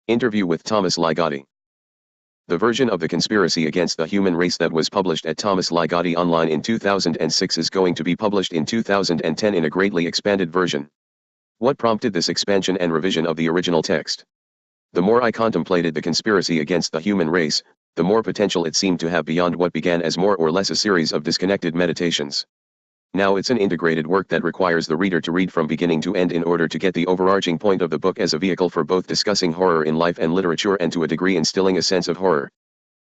Interview with Thomas Ligotti. The version of the conspiracy against the human race that was published at Thomas Ligotti Online in 2006 is going to be published in 2010 in a greatly expanded version. What prompted this expansion and revision of the original text? The more I contemplated the conspiracy against the human race, the more potential it seemed to have beyond what began as more or less a series of disconnected meditations. Now it's an integrated work that requires the reader to read from beginning to end in order to get the overarching point of the book as a vehicle for both discussing horror in life and literature and to a degree instilling a sense of horror.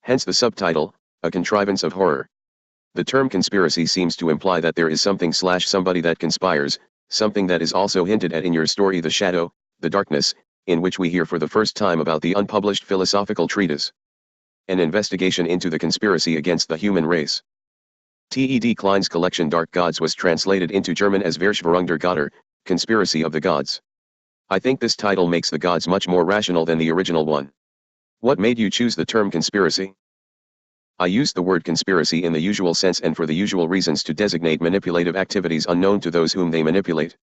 Hence the subtitle, A Contrivance of Horror. The term conspiracy seems to imply that there is something/somebody that conspires, something that is also hinted at in your story The Shadow, The Darkness, in which we hear for the first time about the unpublished philosophical treatise. An investigation into the conspiracy against the human race. Ted Klein's collection Dark Gods was translated into German as Verschwörung der Götter, Conspiracy of the Gods. I think this title makes the gods much more rational than the original one. What made you choose the term conspiracy? I used the word conspiracy in the usual sense and for the usual reasons to designate manipulative activities unknown to those whom they manipulate.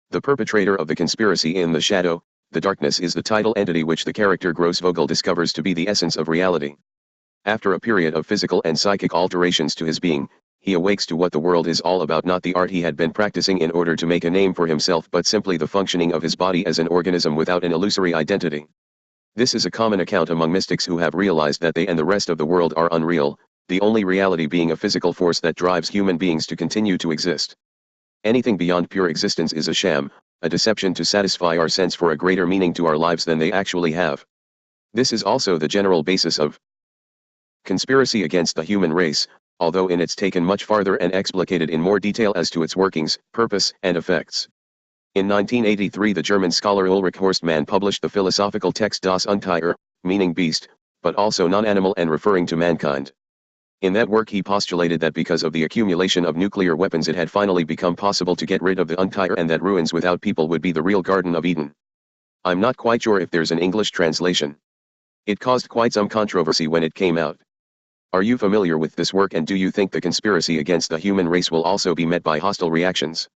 The perpetrator of the conspiracy in The Shadow, The Darkness is the title entity which the character Grossvogel discovers to be the essence of reality. After a period of physical and psychic alterations to his being, he awakes to what the world is all about, not the art he had been practicing in order to make a name for himself but simply the functioning of his body as an organism without an illusory identity. This is a common account among mystics who have realized that they and the rest of the world are unreal, the only reality being a physical force that drives human beings to continue to exist. Anything beyond pure existence is a sham, a deception to satisfy our sense for a greater meaning to our lives than they actually have. This is also the general basis of conspiracy against the human race, although it's taken much farther and explicated in more detail as to its workings, purpose, and effects. In 1983 the German scholar Ulrich Horstmann published the philosophical text Das Ungeheuer, meaning beast, but also non-animal and referring to mankind. In that work he postulated that because of the accumulation of nuclear weapons it had finally become possible to get rid of the Ungeheuer and that ruins without people would be the real Garden of Eden. I'm not quite sure if there's an English translation. It caused quite some controversy when it came out. Are you familiar with this work and do you think the conspiracy against the human race will also be met by hostile reactions?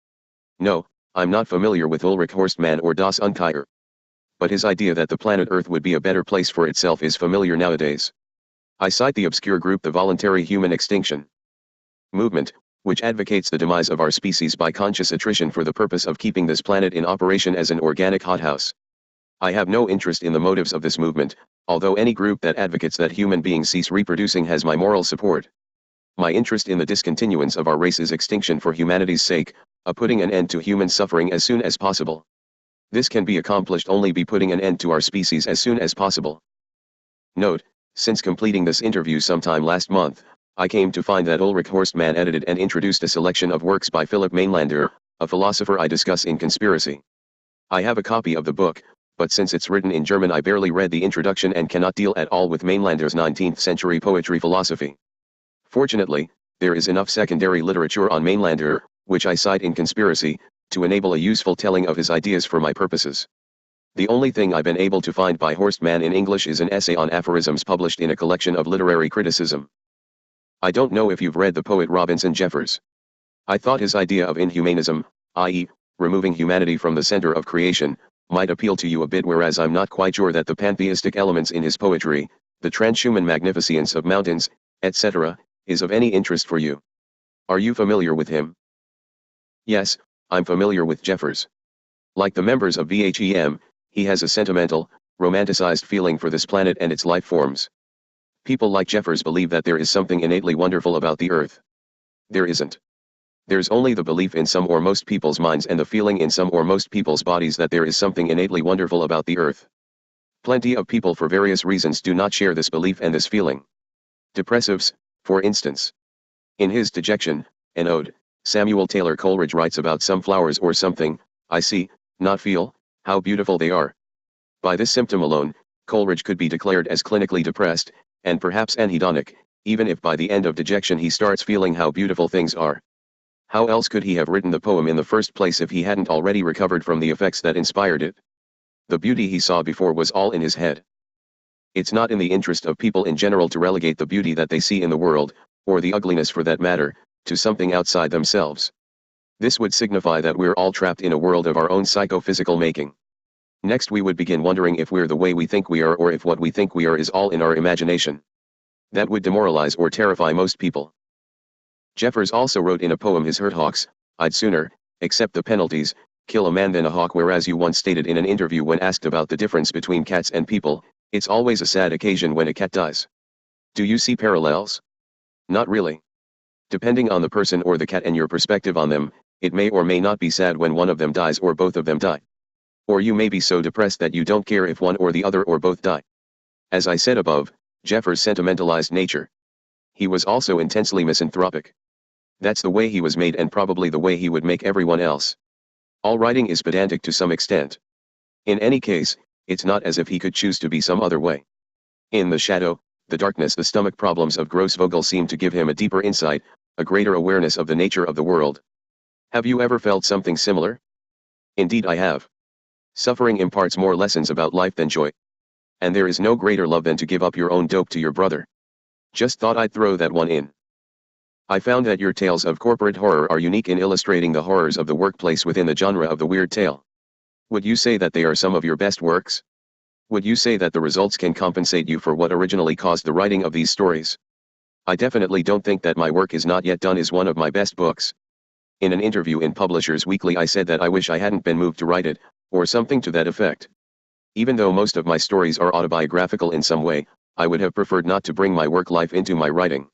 No, I'm not familiar with Ulrich Horstmann or Das Ungeheuer. But his idea that the planet Earth would be a better place for itself is familiar nowadays. I cite the obscure group the Voluntary Human Extinction Movement, which advocates the demise of our species by conscious attrition for the purpose of keeping this planet in operation as an organic hothouse. I have no interest in the motives of this movement, although any group that advocates that human beings cease reproducing has my moral support. My interest in the discontinuance of our race's extinction for humanity's sake, a putting an end to human suffering as soon as possible. This can be accomplished only by putting an end to our species as soon as possible. Note, since completing this interview sometime last month, I came to find that Ulrich Horstmann edited and introduced a selection of works by Philipp Mainlander, a philosopher I discuss in Conspiracy. I have a copy of the book, but since it's written in German I barely read the introduction and cannot deal at all with Mainlander's 19th century poetry philosophy. Fortunately, there is enough secondary literature on Mainlander, which I cite in Conspiracy, to enable a useful telling of his ideas for my purposes. The only thing I've been able to find by Horstmann in English is an essay on aphorisms published in a collection of literary criticism. I don't know if you've read the poet Robinson Jeffers. I thought his idea of inhumanism, i.e., removing humanity from the center of creation, might appeal to you a bit, whereas I'm not quite sure that the pantheistic elements in his poetry, the transhuman magnificence of mountains, etc., is of any interest for you. Are you familiar with him? Yes, I'm familiar with Jeffers. Like the members of VHEM, he has a sentimental, romanticized feeling for this planet and its life forms. People like Jeffers believe that there is something innately wonderful about the Earth. There isn't. There's only the belief in some or most people's minds and the feeling in some or most people's bodies that there is something innately wonderful about the Earth. Plenty of people for various reasons do not share this belief and this feeling. Depressives, for instance. In his Dejection, an ode, Samuel Taylor Coleridge writes about some flowers or something, I see, not feel, how beautiful they are. By this symptom alone, Coleridge could be declared as clinically depressed, and perhaps anhedonic, even if by the end of Dejection he starts feeling how beautiful things are. How else could he have written the poem in the first place if he hadn't already recovered from the effects that inspired it? The beauty he saw before was all in his head. It's not in the interest of people in general to relegate the beauty that they see in the world, or the ugliness for that matter, to something outside themselves. This would signify that we're all trapped in a world of our own psychophysical making. Next we would begin wondering if we're the way we think we are or if what we think we are is all in our imagination. That would demoralize or terrify most people. Jeffers also wrote in a poem his hurt hawks, I'd sooner, accept the penalties, kill a man than a hawk, whereas you once stated in an interview when asked about the difference between cats and people, it's always a sad occasion when a cat dies. Do you see parallels? Not really. Depending on the person or the cat and your perspective on them, it may or may not be sad when one of them dies or both of them die. Or you may be so depressed that you don't care if one or the other or both die. As I said above, Jeffers sentimentalized nature. He was also intensely misanthropic. That's the way he was made and probably the way he would make everyone else. All writing is pedantic to some extent. In any case, it's not as if he could choose to be some other way. In the shadow, the darkness, the stomach problems of Grossvogel seemed to give him a deeper insight, a greater awareness of the nature of the world. Have you ever felt something similar? Indeed I have. Suffering imparts more lessons about life than joy. And there is no greater love than to give up your own dope to your brother. Just thought I'd throw that one in. I found that your tales of corporate horror are unique in illustrating the horrors of the workplace within the genre of the weird tale. Would you say that they are some of your best works? Would you say that the results can compensate you for what originally caused the writing of these stories? I definitely don't think that My Work Is Not Yet Done is one of my best books. In an interview in Publishers Weekly I said that I wish I hadn't been moved to write it, or something to that effect. Even though most of my stories are autobiographical in some way, I would have preferred not to bring my work life into my writing.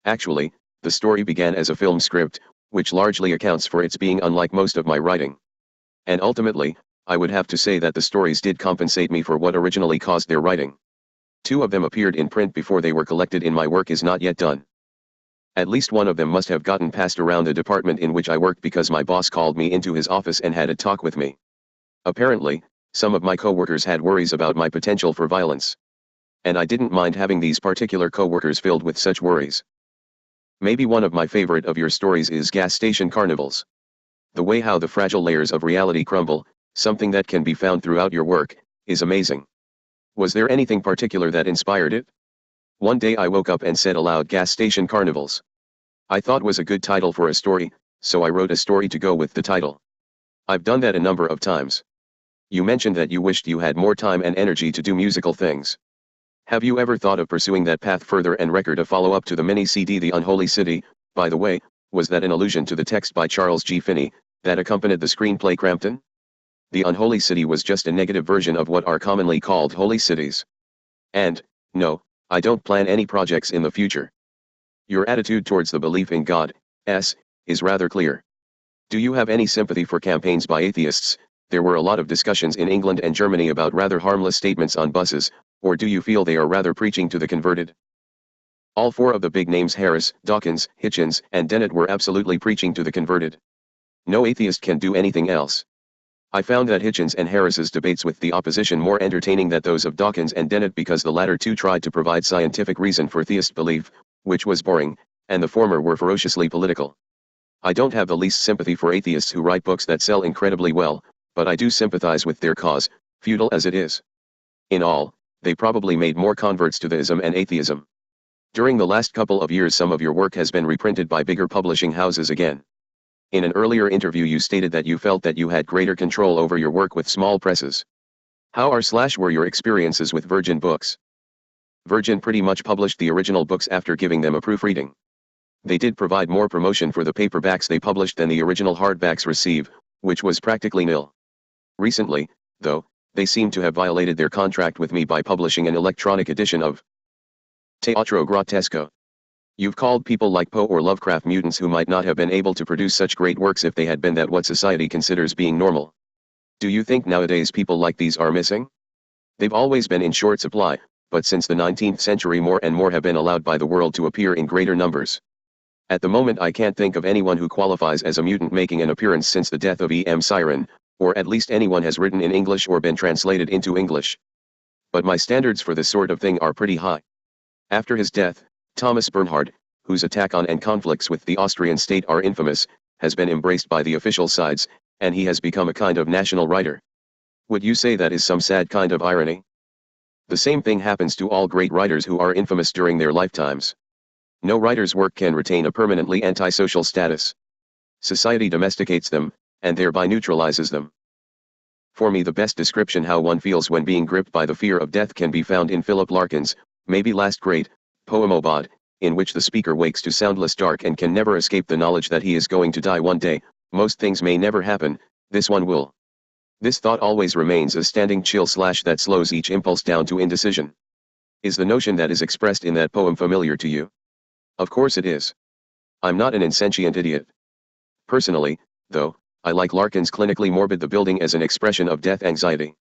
Actually, the story began as a film script, which largely accounts for its being unlike most of my writing. And ultimately, I would have to say that the stories did compensate me for what originally caused their writing. 2 of them appeared in print before they were collected in My Work Is Not Yet Done. At least one of them must have gotten passed around the department in which I worked because my boss called me into his office and had a talk with me. Apparently, some of my coworkers had worries about my potential for violence. And I didn't mind having these particular coworkers filled with such worries. Maybe one of my favorite of your stories is Gas Station Carnivals. The way how the fragile layers of reality crumble, something that can be found throughout your work, is amazing. Was there anything particular that inspired it? One day I woke up and said aloud Gas Station Carnivals. I thought was a good title for a story, so I wrote a story to go with the title. I've done that a number of times. You mentioned that you wished you had more time and energy to do musical things. Have you ever thought of pursuing that path further and record a follow-up to the mini-CD The Unholy City? By the way, was that an allusion to the text by Charles G. Finney, that accompanied the screenplay Crampton? The Unholy City was just a negative version of what are commonly called holy cities. And, no, I don't plan any projects in the future. Your attitude towards the belief in God, is rather clear. Do you have any sympathy for campaigns by atheists? There were a lot of discussions in England and Germany about rather harmless statements on buses, or do you feel they are rather preaching to the converted? All 4 of the big names Harris, Dawkins, Hitchens, and Dennett were absolutely preaching to the converted. No atheist can do anything else. I found that Hitchens and Harris's debates with the opposition more entertaining than those of Dawkins and Dennett because the latter 2 tried to provide scientific reason for theist belief, which was boring, and the former were ferociously political. I don't have the least sympathy for atheists who write books that sell incredibly well, but I do sympathize with their cause, futile as it is. In all, they probably made more converts to theism and atheism. During the last couple of years some of your work has been reprinted by bigger publishing houses again. In an earlier interview you stated that you felt that you had greater control over your work with small presses. How were your experiences with Virgin Books? Virgin pretty much published the original books after giving them a proofreading. They did provide more promotion for the paperbacks they published than the original hardbacks receive, which was practically nil. Recently, though, they seem to have violated their contract with me by publishing an electronic edition of Teatro Grotesco. You've called people like Poe or Lovecraft mutants who might not have been able to produce such great works if they had been that what society considers being normal. Do you think nowadays people like these are missing? They've always been in short supply, but since the 19th century more and more have been allowed by the world to appear in greater numbers. At the moment I can't think of anyone who qualifies as a mutant making an appearance since the death of E.M. Siren, or at least anyone has written in English or been translated into English. But my standards for this sort of thing are pretty high. After his death, Thomas Bernhard, whose attack on and conflicts with the Austrian state are infamous, has been embraced by the official sides, and he has become a kind of national writer. Would you say that is some sad kind of irony? The same thing happens to all great writers who are infamous during their lifetimes. No writer's work can retain a permanently antisocial status. Society domesticates them, and thereby neutralizes them. For me the best description how one feels when being gripped by the fear of death can be found in Philip Larkin's, maybe last great, poem Obad, in which the speaker wakes to soundless dark and can never escape the knowledge that he is going to die one day. Most things may never happen, this one will. This thought always remains a standing chill / that slows each impulse down to indecision. Is the notion that is expressed in that poem familiar to you? Of course it is. I'm not an insentient idiot. Personally, though, I like Larkin's clinically morbid The Building as an expression of death anxiety.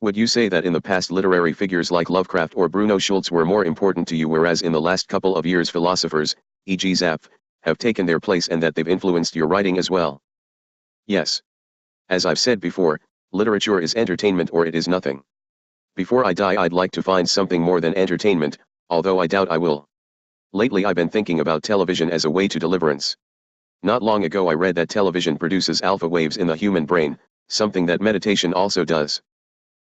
Would you say that in the past literary figures like Lovecraft or Bruno Schulz were more important to you, whereas in the last couple of years philosophers, e.g. Zapf, have taken their place and that they've influenced your writing as well? Yes. As I've said before, literature is entertainment or it is nothing. Before I die I'd like to find something more than entertainment, although I doubt I will. Lately I've been thinking about television as a way to deliverance. Not long ago I read that television produces alpha waves in the human brain, something that meditation also does.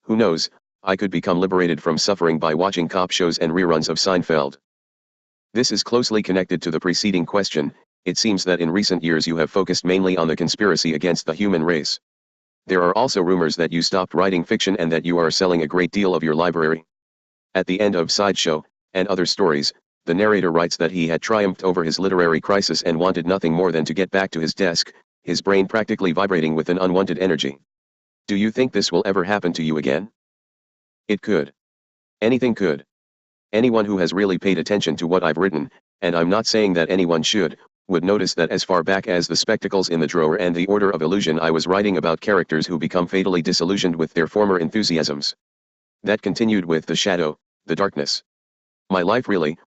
Who knows, I could become liberated from suffering by watching cop shows and reruns of Seinfeld. This is closely connected to the preceding question. It seems that in recent years you have focused mainly on the conspiracy against the human race. There are also rumors that you stopped writing fiction and that you are selling a great deal of your library. At the end of Sideshow, and Other Stories, the narrator writes that he had triumphed over his literary crisis and wanted nothing more than to get back to his desk, his brain practically vibrating with an unwanted energy. Do you think this will ever happen to you again? It could. Anything could. Anyone who has really paid attention to what I've written, and I'm not saying that anyone should, would notice that as far back as The Spectacles in the Drawer and The Order of Illusion I was writing about characters who become fatally disillusioned with their former enthusiasms. That continued with The Shadow, The Darkness. My life really,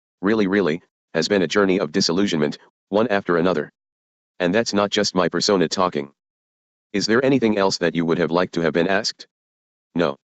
has been a journey of disillusionment, one after another. And that's not just my persona talking. Is there anything else that you would have liked to have been asked? No.